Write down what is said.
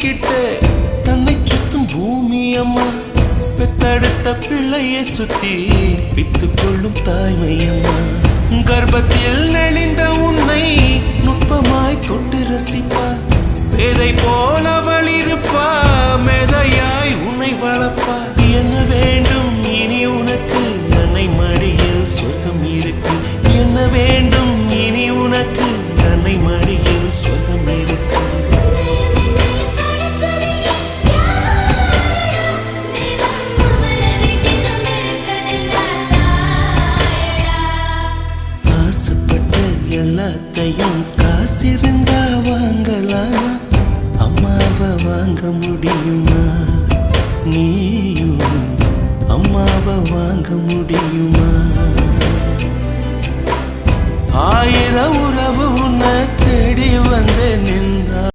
கிட்ட தன்னை சுத்தும் பூமி அம்மா பெத்தெடுத்த பிள்ளையை சுத்தி பித்து கொள்ளும் தாய்மை அம்மா கர்ப்பத்தில் நெளிந்த உன்னை நுட்பமாய் தொட்டு ரசிப்பா பேதை போல அவள் இருப்பா மேதையாய் உன்னை வளர்ப்பா என்ன வேண்டும் இனி உனக்கு அன்னை மடியில் சொர்க்கம் இருக்கு என்ன வேண்டும் இனி உனக்கு அன்னை மடியில் சொர்க்கம் இருக்கு ஆசைப்பட்ட எல்லாத்தையும் காசிருந்தா வாங்கலாம் அம்மாவை வாங்க முடியுமா நீயும் அம்மாவை வாங்க முடியுமா ஆயிரம் உறவு உன்னை தேடி வந்து நின்று